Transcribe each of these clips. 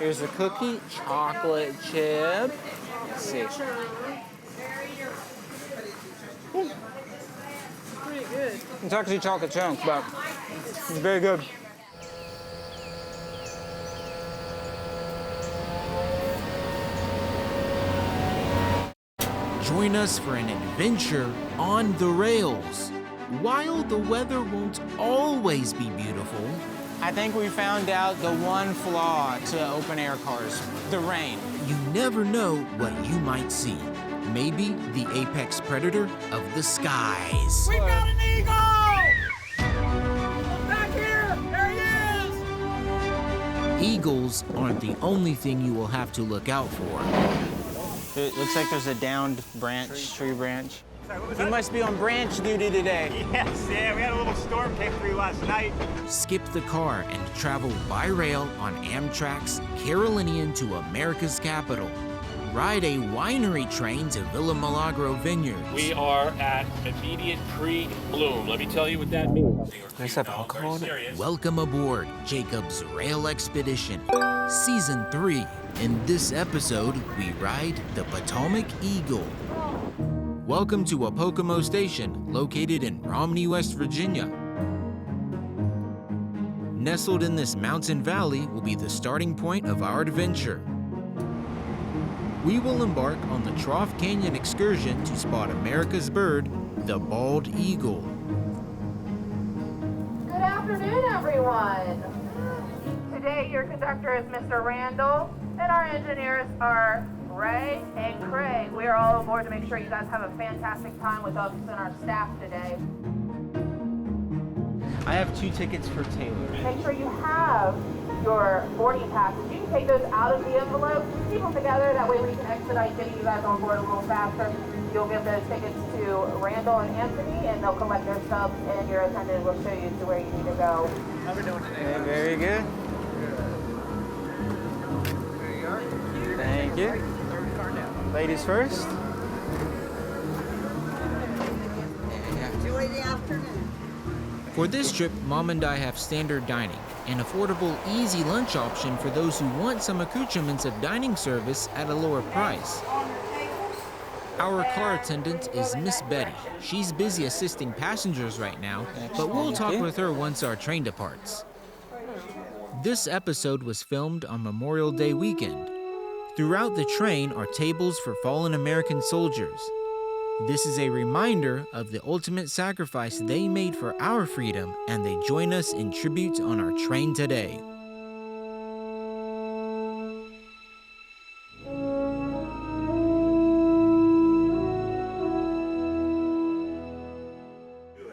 Here's the cookie, chocolate chip. Let's see. Pretty good. It's actually chocolate chunk, but it's very good. Join us for an adventure on the rails. While the weather won't always be beautiful, I think we found out the one flaw to open air cars, the rain. you never know what you might see. Maybe the apex predator of the skies. We've got an eagle! Back here! There he is! Eagles aren't the only thing you will have to look out for. It looks like there's a downed tree branch. You must be on branch duty today. Yes, yeah, we had a little storm came through last night. Skip the car and travel by rail on Amtrak's Carolinian to America's capital. Ride a winery train to Villa Milagro Vineyards. We are at immediate pre-bloom. Let me tell you what that means. Does that have alcohol in it? Welcome aboard Jacob's Rail Expedition, Season 3. In this episode, we ride the Potomac Eagle. Welcome to Potomac Station, located in Romney, West Virginia. Nestled in this mountain valley will be the starting point of our adventure. We will embark on the Trough Canyon excursion to spot America's bird, the bald eagle. Good afternoon, everyone. Today, your conductor is Mr. Randall, and our engineers are Ray and Craig. We are all aboard to make sure you guys have a fantastic time with us and our staff today. I have 2 tickets for Taylor. Make sure you have your boarding passes. You can take those out of the envelope, keep them together, that way we can expedite getting you guys on board a little faster. You'll give those tickets to Randall and Anthony, and they'll collect their stubs, and your attendant will show you to where you need to go. How are we doing today? Very good. There you are. Thank you. Third car down. Ladies first. Enjoy the afternoon. For this trip, Mom and I have standard dining, an affordable, easy lunch option for those who want some accoutrements of dining service at a lower price. Our car attendant is Miss Betty. She's busy assisting passengers right now, but we'll talk with her once our train departs. This episode was filmed on Memorial Day weekend. Throughout the train are tables for fallen American soldiers. This is a reminder of the ultimate sacrifice they made for our freedom, and they join us in tribute on our train today.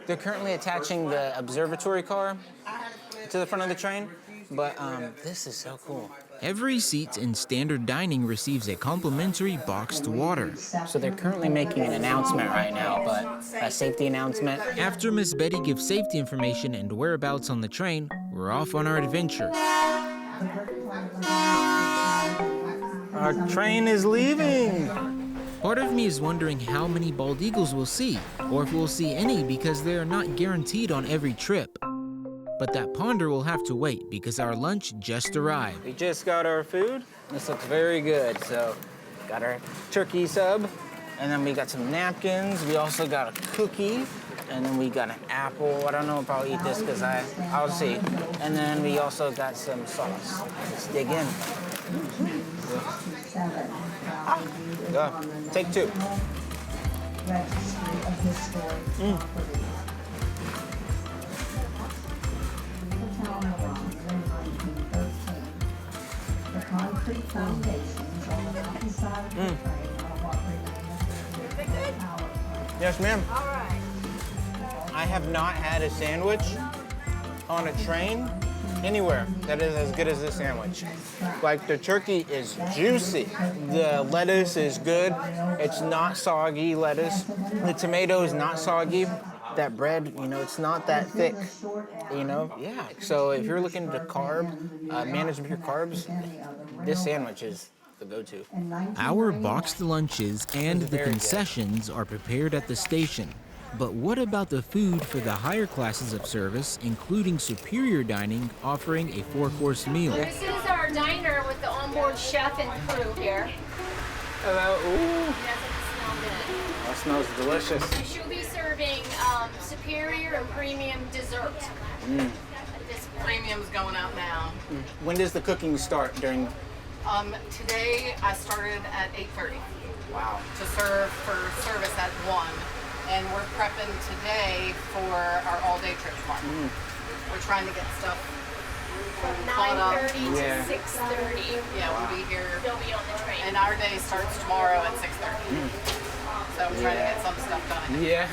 They're currently attaching the observatory car to the front of the train, but this is so cool. Every seat in standard dining receives a complimentary boxed water. So they're currently making an announcement right now, but a safety announcement. After Miss Betty gives safety information and whereabouts on the train, we're off on our adventure. Our train is leaving. Part of me is wondering how many bald eagles we'll see, or if we'll see any because they are not guaranteed on every trip. But that ponder will have to wait because our lunch just arrived. We just got our food. This looks very good. So, got our turkey sub, and then we got some napkins. We also got a cookie, and then we got an apple. I don't know if I'll eat this because I'll see. And then we also got some sauce. Let's dig in. Go. Take 2. Concrete foundations on the mountainside of the train are what remain of the power plant. Yes, ma'am. All right. I have not had a sandwich on a train anywhere that is as good as this sandwich. Like, the turkey is juicy. The lettuce is good. It's not soggy lettuce. The tomato is not soggy. That bread, it's not that thick, Yeah. So if you're looking to manage your carbs, this sandwich is the go-to. Our boxed lunches and the concessions are prepared at the station. But what about the food for the higher classes of service, including superior dining, offering a 4-course meal? This is our diner with the onboard chef and crew here. Hello. Ooh. Doesn't smell good. That smells delicious. She'll be serving superior and premium dessert. This Premium's going out now. When does the cooking start during? Today I started at 8:30 Wow. to serve for service at 1. And we're prepping today for our all-day trip tomorrow. We're trying to get stuff. from Caught up. 9:30 Yeah. to 6:30. Yeah, we'll be here. They'll be on the train. And our day starts tomorrow at 6:30. So we're trying to get some stuff done. Yeah.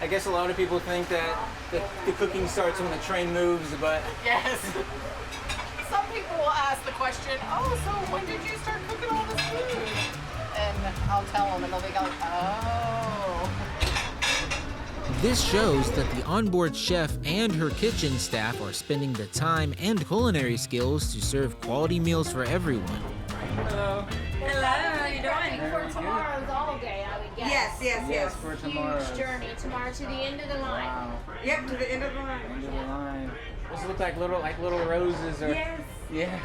I guess a lot of people think that the cooking starts when the train moves, but Yes. Some people will ask the question, oh, so when did you start cooking all this food? And I'll tell them, and they'll be like, oh. This shows that the onboard chef and her kitchen staff are spending the time and culinary skills to serve quality meals for everyone. hello. Hello, how you Prepping for tomorrow's all day, I would guess. Yes. For Huge tomorrow. journey tomorrow to the end of the line. Wow. Yep, to the end of the line. End of the line. Those look like little roses or. Yes. Yes.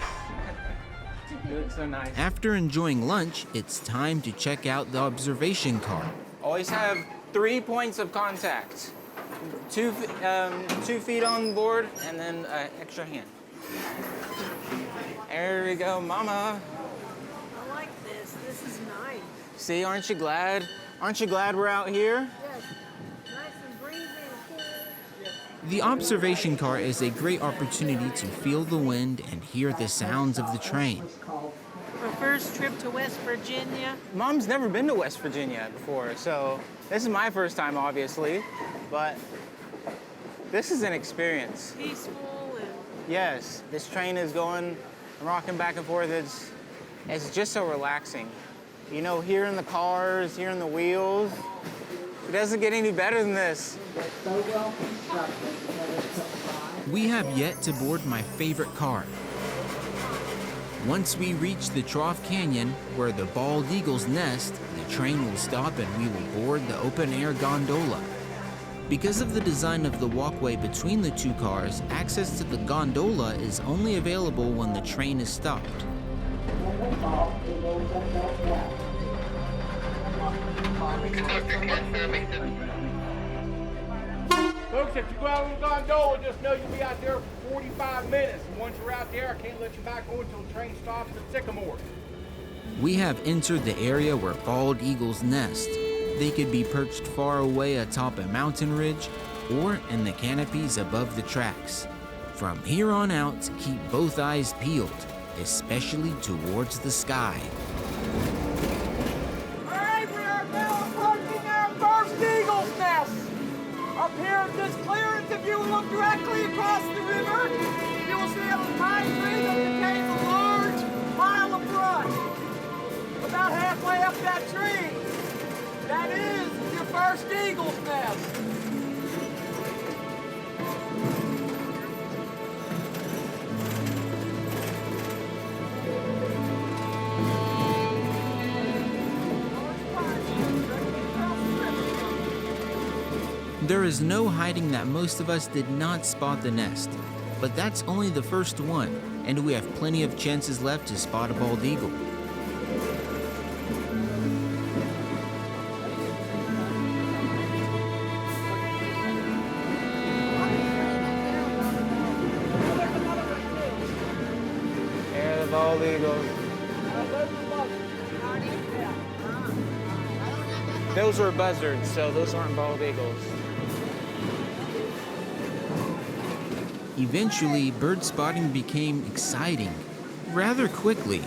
They look so nice. After enjoying lunch, it's time to check out the observation car. Always have 3 points of contact. 2 feet on board and then extra hand. There we go, mama. I like this. This is nice. See, aren't you glad? Aren't you glad we're out here? Yes. Nice and breezy and cool. The observation car is a great opportunity to feel the wind and hear the sounds of the train. Our first trip to West Virginia. Mom's never been to West Virginia before, so this is my first time, obviously, but this is an experience. Peaceful and Yes, this train is going, rocking back and forth. It's just so relaxing. You know, hearing the cars, hearing the wheels. It doesn't get any better than this. We have yet to board my favorite car. Once we reach the Trough Canyon, where the bald eagles nest, the train will stop and we will board the open-air gondola. Because of the design of the walkway between the two cars, access to the gondola is only available when the train is stopped. Folks, if you go out on the gondola, just know you'll be out there for 45 minutes. And once you're out there, I can't let you back on until the train stops at Sycamore. We have entered the area where bald eagles nest. They could be perched far away atop a mountain ridge or in the canopies above the tracks. From here on out, keep both eyes peeled, especially towards the sky. All right, we are now approaching our first eagle's nest. Up here at this clearance, if you look directly across the river, you will see a pine tree that contains a large pile of brush. About halfway up that tree, that is your first eagle's nest. There is no hiding that most of us did not spot the nest, but that's only the first one, and we have plenty of chances left to spot a bald eagle. There are the bald eagles. Those were buzzards, so those aren't bald eagles. Eventually, bird spotting became exciting rather quickly.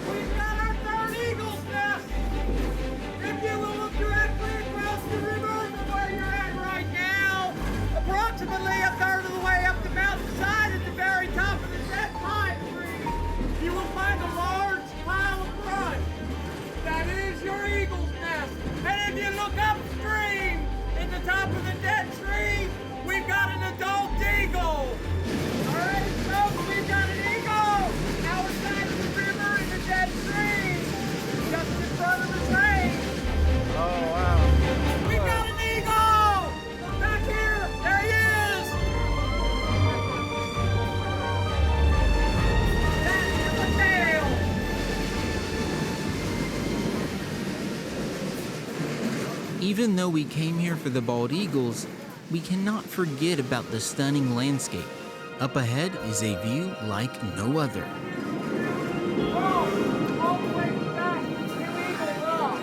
We've got our third eagle's nest. If you will look directly across the river from where you're at right now, approximately a third of the way up the mountainside at the very top of the dead pine tree, you will find a large pile of brush. That is your eagle's nest. And if you look upstream in the top of the dead tree, we've got an adult eagle. All right, folks, we've got an eagle. Now we're trying to Even though we came here for the bald eagles, we cannot forget about the stunning landscape. Up ahead is a view like no other. All the way back to Eagle Rock.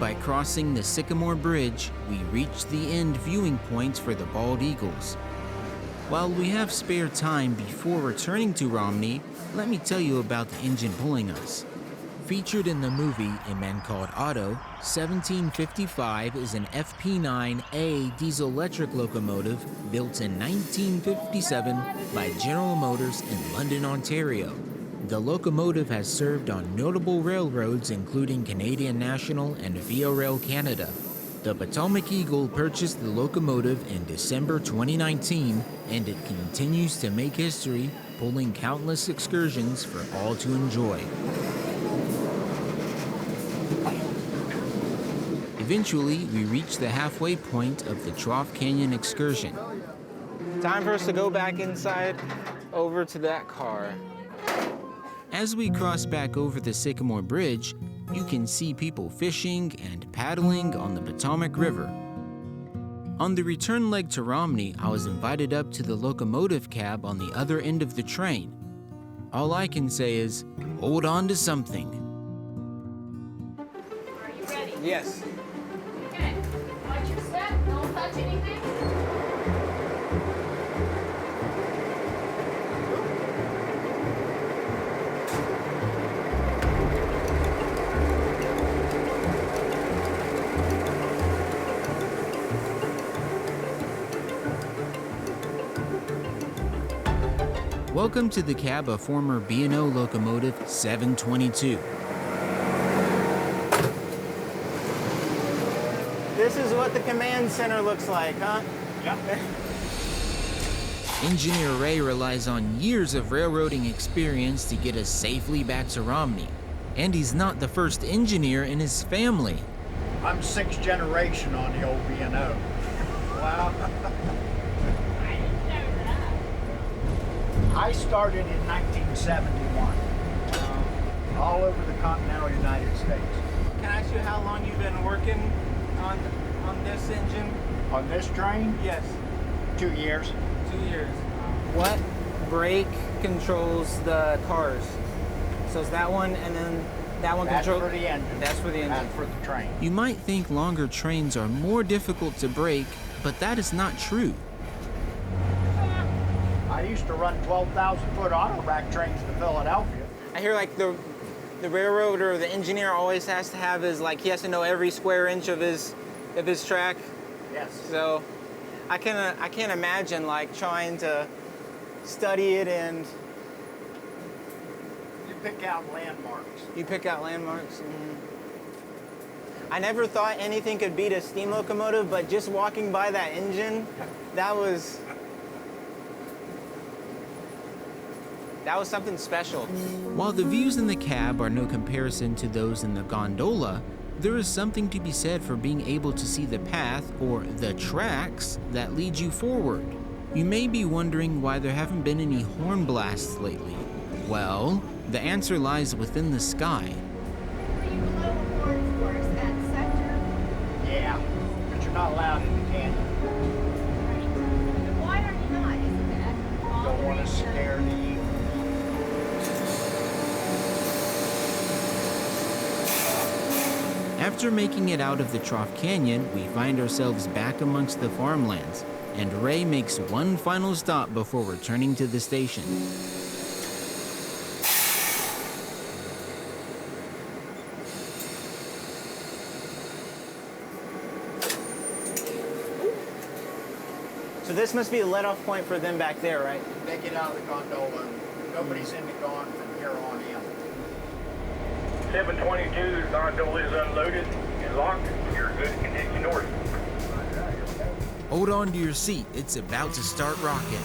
By crossing the Sycamore Bridge, we reach the end viewing points for the bald eagles. While we have spare time before returning to Romney, let me tell you about the engine pulling us. Featured in the movie A Man Called Otto, 1755 is an FP9A diesel-electric locomotive built in 1957 by General Motors in London, Ontario. The locomotive has served on notable railroads including Canadian National and Via Rail Canada. The Potomac Eagle purchased the locomotive in December 2019, and it continues to make history, pulling countless excursions for all to enjoy. Eventually, we reach the halfway point of the Trough Canyon excursion. Time for us to go back inside over to that car. As we cross back over the Sycamore Bridge, you can see people fishing and paddling on the Potomac River. On the return leg to Romney, I was invited up to the locomotive cab on the other end of the train. All I can say is, hold on to something. Are you ready? Yes. Okay. Watch your step. Don't touch anything. Welcome to the cab of former B&O locomotive 722. This is what the command center looks like, huh? Yeah. Engineer Ray relies on years of railroading experience to get us safely back to Romney. And he's not the first engineer in his family. I'm 6th generation on the old B&O. Wow. I started in 1971, all over the continental United States. Can I ask you how long you've been working on this engine? On this train, Yes. 2 years. 2 years. What brake controls the cars? So it's that one, and then that one That's controls. for the engine. That's for the engine. That's for the train. You might think longer trains are more difficult to brake, but that is not true. I used to run 12,000-foot autoback trains to Philadelphia. I hear like the railroad or the engineer always has to have his, like, he has to know every square inch of his track. Yes. So I can't imagine like trying to study it, and You pick out landmarks. you pick out landmarks. I never thought anything could beat a steam locomotive, but just walking by that engine, that was something special. While the views in the cab are no comparison to those in the gondola, there is something to be said for being able to see the path, or the tracks, that lead you forward. You may be wondering why there haven't been any horn blasts lately. Well, the answer lies within the sky. Were you below the horns for us at sector? Yeah, but you're not allowed in the canyon. Right. Why are you not? Isn't that Don't want to scare the eagles. After making it out of the Trough Canyon, we find ourselves back amongst the farmlands, and Ray makes one final stop before returning to the station. So this must be a let-off point for them back there, right? They get out of the gondola. Nobody's in the gone from here on in. 722, the gondola is unloaded and locked. You're good to continue north. Hold on to your seat, it's about to start rocking.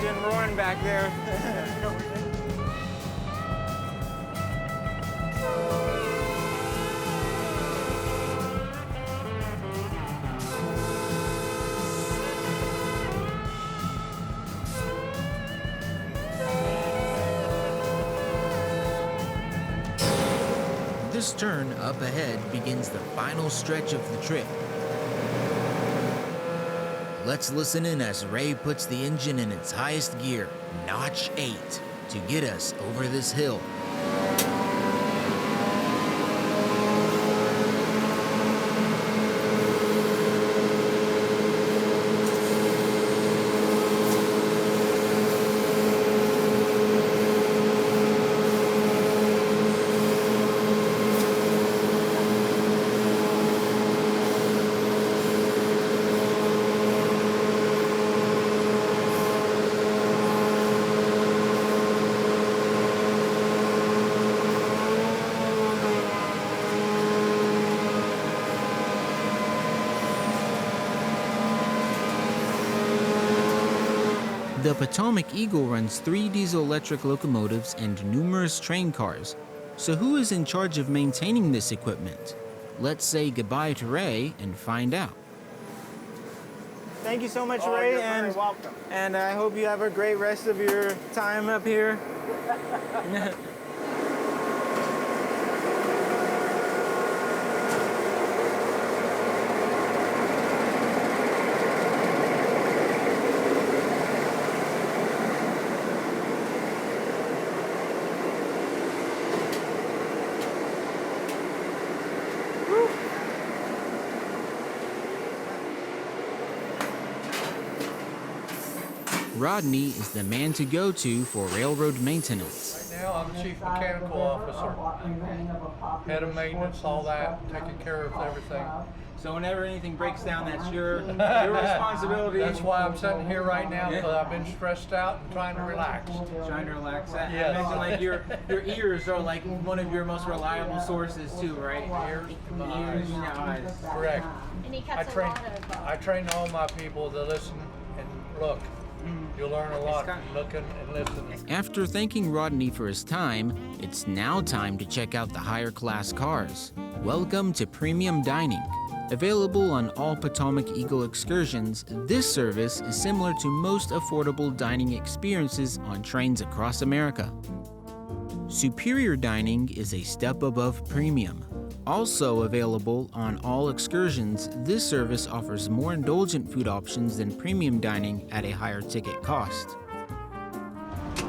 engine roaring back there. This turn up ahead begins the final stretch of the trip. Let's listen in as Ray puts the engine in its highest gear, notch 8, to get us over this hill. The Potomac Eagle runs 3 diesel-electric locomotives and numerous train cars. So who is in charge of maintaining this equipment? Let's say goodbye to Ray and find out. Thank you so much, Ray, you're very welcome. and I hope you have a great rest of your time up here. Rodney is the man to go to for railroad maintenance. Right now, I'm Chief Mechanical Officer, head of maintenance, all that, taking care of everything. So whenever anything breaks down, that's your responsibility. That's why I'm sitting here right now, because I've been stressed out and trying to relax. Trying to relax. Yes. I imagine like your ears are like one of your most reliable sources too, right? Ears, my Ears eyes. and your eyes. Correct. And he I cuts a train, lot of. I train all my people to listen and look. You'll learn a lot from looking and listening. After thanking Rodney for his time, it's now time to check out the higher class cars. Welcome to Premium Dining. Available on all Potomac Eagle excursions, this service is similar to most affordable dining experiences on trains across America. Superior dining is a step above premium. Also available on all excursions, this service offers more indulgent food options than premium dining at a higher ticket cost. All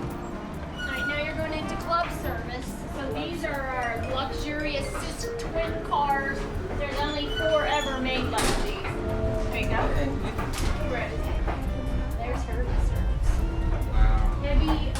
right, now you're going into club service. So these are our luxurious twin cars. There's only 4 ever made like these. There you go. Ready. There's her desserts. Wow. Heavy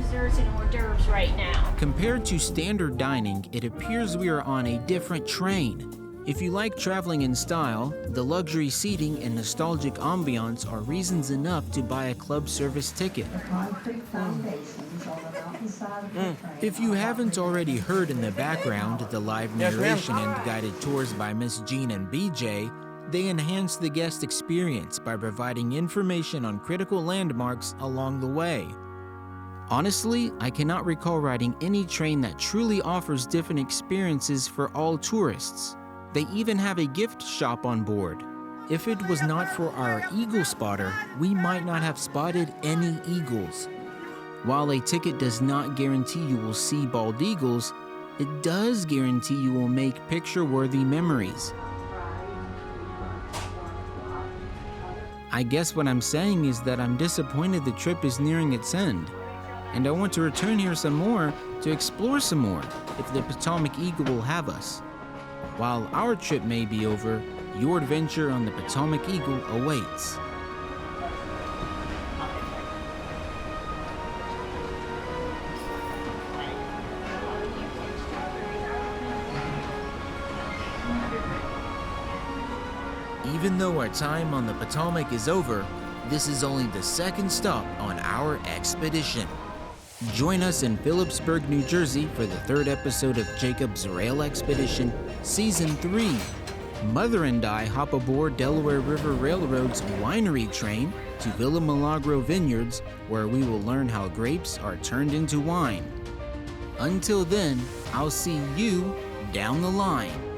desserts and hors d'oeuvres right now. Compared to standard dining, it appears we are on a different train. If you like traveling in style, the luxury seating and nostalgic ambiance are reasons enough to buy a club service ticket. The concrete foundations on the mountainside of the train. If you haven't already heard in the background the live Yes, ma'am. narration and guided tours by Miss Jean and BJ, they enhance the guest experience by providing information on critical landmarks along the way. Honestly, I cannot recall riding any train that truly offers different experiences for all tourists. They even have a gift shop on board. If it was not for our eagle spotter, we might not have spotted any eagles. While a ticket does not guarantee you will see bald eagles, it does guarantee you will make picture-worthy memories. I guess what I'm saying is that I'm disappointed the trip is nearing its end. And I want to return here some more to explore some more if the Potomac Eagle will have us. While our trip may be over, your adventure on the Potomac Eagle awaits. Even though our time on the Potomac is over, this is only the second stop on our expedition. Join us in Phillipsburg, New Jersey for the 3rd episode of Jacob's Rail Expedition, Season 3. Mother and I hop aboard Delaware River Railroad's winery train to Villa Milagro Vineyards, where we will learn how grapes are turned into wine. Until then, I'll see you down the line.